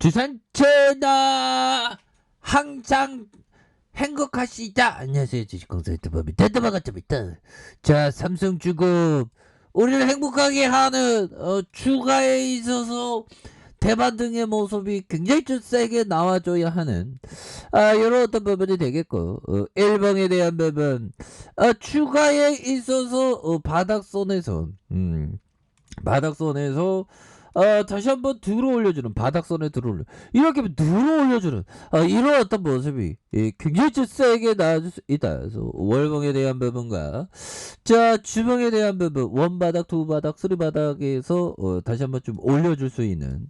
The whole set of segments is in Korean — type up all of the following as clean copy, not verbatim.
주산천하 항상 행복하시다. 안녕하세요. 주식공사 유튜버입니다. 대단하겠습니다. 자, 삼성중공 우리를 행복하게 하는 주가에 있어서 대반등의 모습이 굉장히 좀 세게 나와줘야 하는 이런 어떤 부분이 되겠고, 일봉에 대한 부분, 주가에 있어서 바닥선에서 바닥선에서 다시 한번 들어 올려주는, 바닥선에 들어 올려, 이렇게 들어 올려주는 이런 어떤 모습이 굉장히 좀 세게 나와줄 수 있다. 그래서 월봉에 대한 부분과 자, 주봉에 대한 부분, 원바닥, 두바닥, 쓰리바닥에서 다시 한번 좀 올려줄 수 있는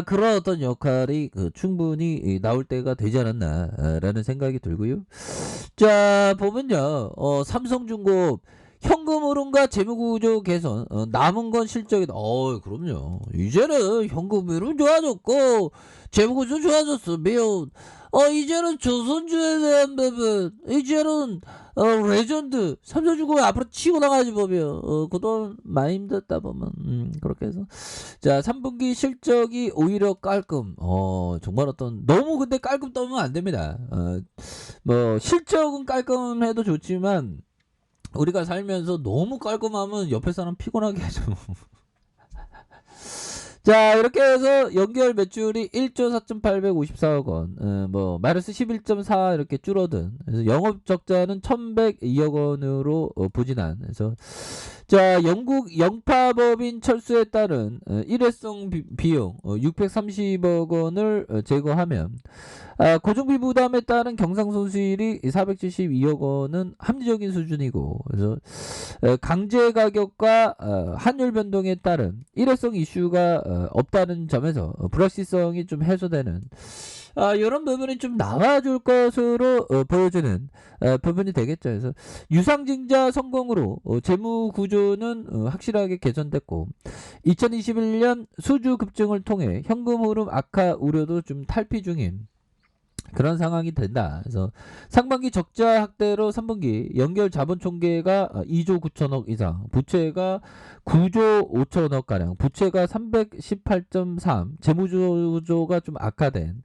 그런 어떤 역할이 충분히 나올 때가 되지 않았나 라는 생각이 들고요. 자, 보면요, 삼성중공 현금 흐름과 재무구조 개선, 남은 건 실적이다. 그럼요. 이제는 현금 흐름 좋아졌고 재무구조 좋아졌으면 이제는 조선주에 대한 부분, 이제는 레전드 삼성중공이 앞으로 치고 나가지 보면 그동안 많이 힘들다 보면 그렇게 해서 자, 3분기 실적이 오히려 깔끔, 정말 어떤 너무 근데 깔끔 떠면 안 됩니다. 뭐 실적은 깔끔해도 좋지만 우리가 살면서 너무 깔끔하면 옆에 사람 피곤하게 하죠. 자, 이렇게 해서 연결 매출이 1조 4,854억 원, 뭐 마이너스 11.4 이렇게 줄어든, 그래서 영업 적자는 1,102억 원으로 부진한. 그래서 자, 영국 영파법인 철수에 따른 일회성 비용 630억 원을 제거하면 고정비 부담에 따른 경상손실이 472억 원은 합리적인 수준이고, 그래서 강제 가격과 환율 변동에 따른 일회성 이슈가 없다는 점에서 불확실성이 좀 해소되는 이런 부분이 좀 나와줄 것으로 보여주는 부분이 되겠죠. 그래서 유상증자 성공으로 재무 구조는 확실하게 개선됐고, 2021년 수주 급증을 통해 현금 흐름 악화 우려도 좀 탈피 중인 그런 상황이 된다. 그래서 상반기 적자 확대로 3분기 연결 자본 총계가 2조 9천억 이상, 부채가 9조 5천억 가량, 부채가 318.3, 재무구조가 좀 악화된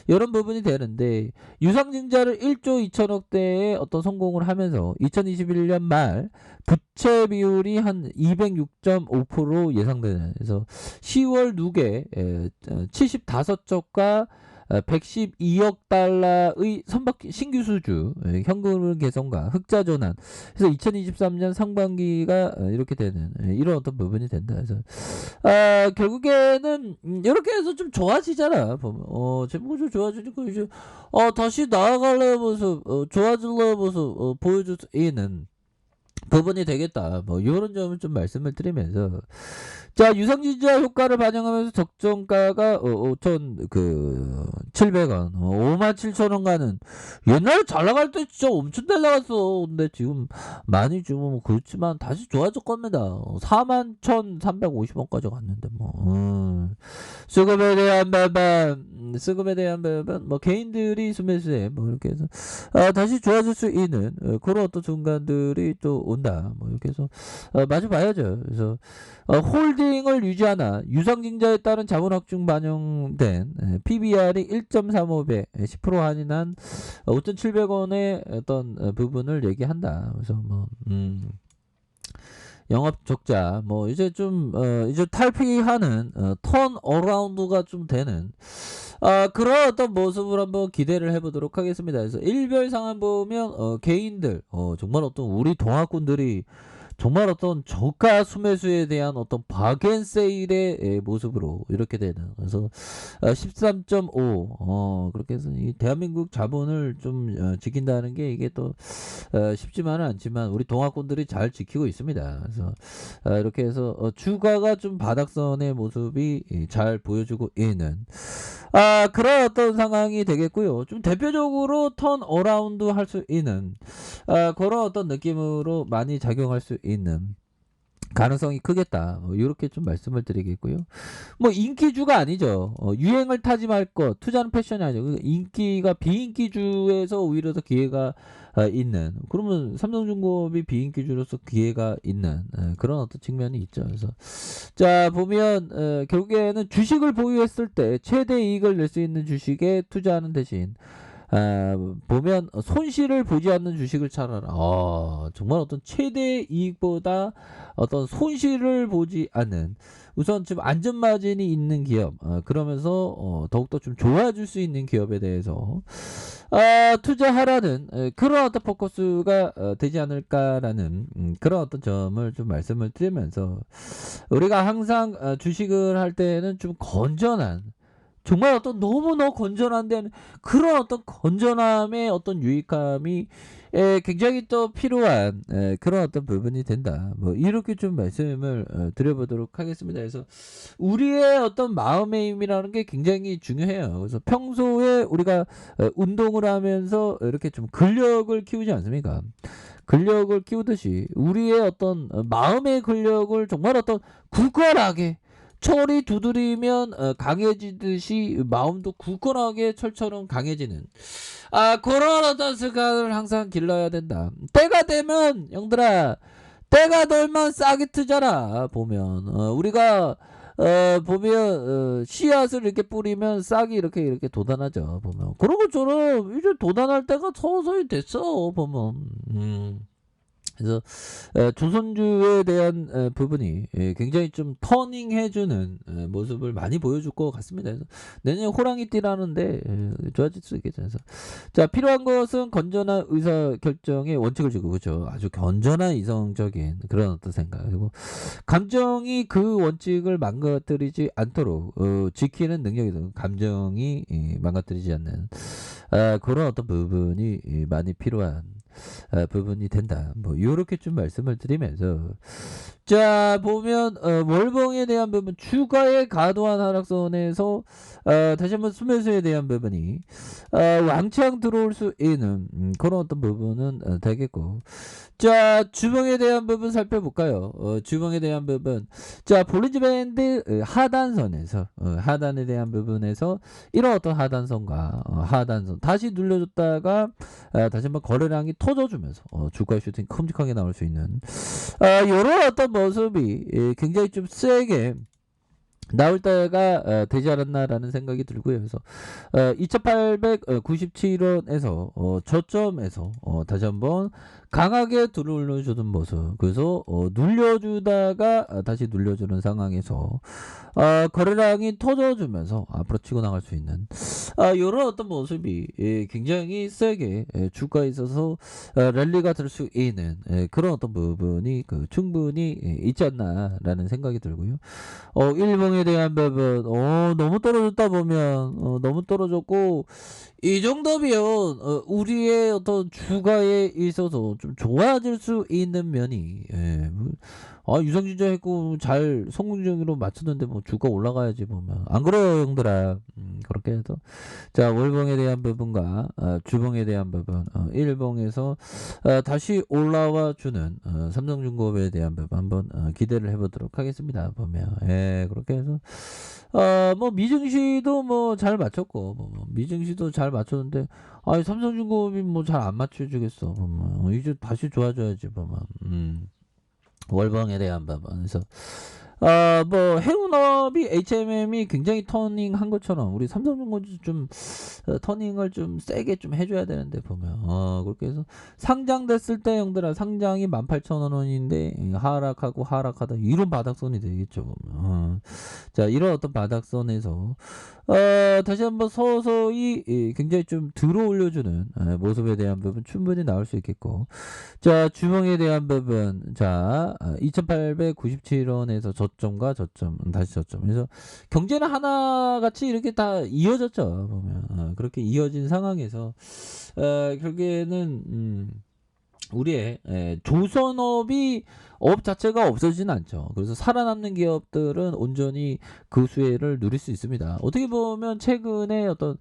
이런 부분이 되는데, 유상증자를 1조 2천억대의 어떤 성공을 하면서 2021년 말 부채 비율이 한 206.5% 예상되는, 그래서 10월 누계 75쪽과 112억 달러의 선박 신규 수주, 현금 개선과 흑자 전환. 그래서 2023년 상반기가 이렇게 되는 이런 어떤 부분이 된다. 그래서 결국에는 이렇게 해서 좀 좋아지잖아. 보면 재무구조 좋아지니까 이제 다시 나아가려는 모습, 좋아지려는 모습 보여줄 수 있는 부분이 되겠다. 뭐 이런 점을 좀 말씀을 드리면서, 자, 유상증자 효과를 반영하면서 적정가가 5,700원, 57,000원 가는, 옛날에 잘 나갈 때 진짜 엄청 잘 나갔어. 근데 지금 많이 좀 뭐 그렇지만 다시 좋아질 겁니다. 41,350원까지 갔는데 뭐. 수급에 대한 부분, 뭐 개인들이 수매수에 뭐 이렇게 해서 다시 좋아질 수 있는 그런 어떤 순간들이 또 온다. 뭐 이렇게 해서 마주 봐야죠. 그래서 홀딩을 유지하나 유상증자에 따른 자본 확충 반영된 PBR이 1.35배, 10% 할인한 5,700원의 어떤 부분을 얘기한다. 그래서 뭐 영업 적자 뭐 이제 좀 이제 탈피하는 턴 어라운드가 좀 되는 그런 어떤 모습을 한번 기대를 해보도록 하겠습니다. 그래서 일별 상황 보면 개인들 정말 어떤 우리 동학군들이 정말 어떤 저가 수매수에 대한 어떤 바겐세일의 모습으로 이렇게 되는, 그래서 13.5 그렇게 해서 이 대한민국 자본을 좀 지킨다는 게 이게 또 쉽지만은 않지만 우리 동학군들이 잘 지키고 있습니다. 그래서 이렇게 해서 주가가 좀 바닥선의 모습이 잘 보여주고 있는 그런 어떤 상황이 되겠고요. 좀 대표적으로 턴 어라운드 할 수 있는 그런 어떤 느낌으로 많이 작용할 수 있는 가능성이 크겠다. 뭐 요렇게 좀 말씀을 드리겠고요. 뭐 인기주가 아니죠. 유행을 타지 말 것. 투자는 패션이 아니죠. 인기가 비인기주에서 오히려 더 기회가 있는. 그러면 삼성중공업이 비인기주로서 기회가 있는 그런 어떤 측면이 있죠. 그래서 자 보면 결국에는 주식을 보유했을 때 최대 이익을 낼 수 있는 주식에 투자하는 대신 보면 손실을 보지 않는 주식을 찾아라. 정말 어떤 최대 이익보다 어떤 손실을 보지 않는 우선 좀 안전 마진이 있는 기업 그러면서 더욱더 좀 좋아질 수 있는 기업에 대해서 투자하라는 그런 어떤 포커스가 되지 않을까라는 그런 어떤 점을 좀 말씀을 드리면서 우리가 항상 주식을 할 때는 좀 건전한 정말 어떤 너무너무 건전한데 그런 어떤 건전함의 어떤 유익함이 굉장히 또 필요한 그런 어떤 부분이 된다. 뭐 이렇게 좀 말씀을 드려보도록 하겠습니다. 그래서 우리의 어떤 마음의 힘이라는 게 굉장히 중요해요. 그래서 평소에 우리가 운동을 하면서 이렇게 좀 근력을 키우지 않습니까? 근력을 키우듯이 우리의 어떤 마음의 근력을 정말 어떤 굳건하게 철이 두드리면 강해지듯이 마음도 굳건하게 철처럼 강해지는 그런 어떤 습관을 항상 길러야 된다. 때가 되면 형들아 때가 되면 싹이 트잖아. 보면 우리가 보면 씨앗을 이렇게 뿌리면 싹이 이렇게 돋아나죠. 보면 그런 것처럼 이제 돋아날 때가 서서히 됐어. 보면 그래서 조선주에 대한 부분이 굉장히 좀 터닝해주는 모습을 많이 보여줄 것 같습니다. 그래서 내년에 호랑이띠라는데 좋아질 수 있겠죠. 그래서 자 필요한 것은 건전한 의사결정의 원칙을 주고 그죠. 아주 건전한 이성적인 그런 어떤 생각 그리고 감정이 그 원칙을 망가뜨리지 않도록 지키는 능력이 감정이 망가뜨리지 않는 그런 어떤 부분이 많이 필요한 부분이 된다. 뭐 요렇게 좀 말씀을 드리면서 자 보면 월봉에 대한 부분 주가의 과도한 하락선에서 다시 한번 수매수에 대한 부분이 왕창 들어올 수 있는 그런 어떤 부분은 되겠고 자 주봉에 대한 부분 살펴볼까요? 주봉에 대한 부분 자 볼린저 밴드 하단선에서 하단에 대한 부분에서 이런 어떤 하단선과 하단선 다시 눌려줬다가 다시 한번 거래량이 터져주면서 주가 슈팅 큼직하게 나올 수 있는 이런 어떤 모습이 굉장히 좀 세게 나올 때가 되지 않았나라는 생각이 들고요. 그래서 2897원에서 저점에서 다시 한번 강하게 들어올려주는 모습. 그래서 눌려주다가 다시 눌려주는 상황에서 거래량이 터져주면서 앞으로 치고 나갈 수 있는 이런 어떤 모습이 굉장히 세게 주가에 있어서 랠리가 될 수 있는 그런 어떤 부분이 충분히 있지 않나라는 생각이 들고요. 일봉에 대한 부분 너무 떨어졌다 보면 너무 떨어졌고 이 정도면 우리의 어떤 주가에 있어서 좀 좋아질 수 있는 면이 유상증자 했고 잘 성공적으로 맞췄는데 뭐 주가 올라가야지 보면 안 그래요 형들아. 그렇게 해서 자 월봉에 대한 부분과 주봉에 대한 부분 일봉에서 다시 올라와 주는 삼성중공업에 대한 부분 한번 기대를 해보도록 하겠습니다. 보면 그렇게 해서 뭐 미증시도 뭐 잘 맞췄고 뭐 미증시도 잘 맞췄는데 삼성중공업이 뭐 잘 안 맞춰주겠어 보면 이제 다시 좋아져야지 보면 월봉에 대한 부분 그래서 뭐 해운업이 HMM이 굉장히 터닝한 것처럼 우리 삼성중공업도 좀 터닝을 좀 세게 좀 해줘야 되는데 보면 그렇게 해서 상장됐을 때 형들아 상장이 18,000원인데 하락하고 하락하다 이런 바닥선이 되겠죠 보면 자 이런 어떤 바닥선에서 다시 한번 서서히 굉장히 좀 들어 올려주는 모습에 대한 부분 충분히 나올 수 있겠고 자 주봉에 대한 부분 자 2897원에서 저점과 저점 다시 저점 그래서 경제는 하나같이 이렇게 다 이어졌죠 보면 그렇게 이어진 상황에서 결국에는 우리의 조선업이 업 자체가 없어지진 않죠. 그래서 살아남는 기업들은 온전히 그 수혜를 누릴 수 있습니다. 어떻게 보면 최근에 어떤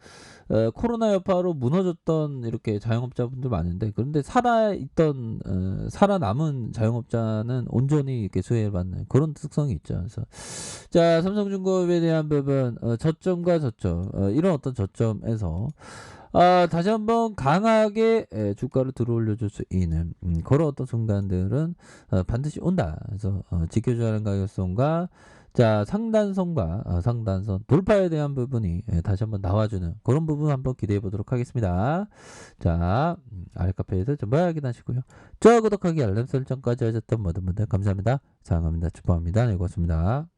코로나 여파로 무너졌던 이렇게 자영업자분들 많은데, 그런데 살아남은 자영업자는 온전히 이렇게 수혜받는 그런 특성이 있죠. 그래서 자, 삼성중공업에 대한 부분, 저점과 저점, 이런 어떤 저점에서 다시 한번 강하게 주가를 들어올려줄 수 있는 그런 어떤 순간들은 반드시 온다. 그래서 지켜줘야 하는 가격선과 자, 상단선과 상단선 돌파에 대한 부분이 다시 한번 나와주는 그런 부분 한번 기대해 보도록 하겠습니다. 자, 아래 카페에서 전부 확인하시고요. 좋아요, 구독하기, 알람 설정까지 하셨던 모든 분들 감사합니다. 사랑합니다. 축복합니다. 네, 고맙습니다.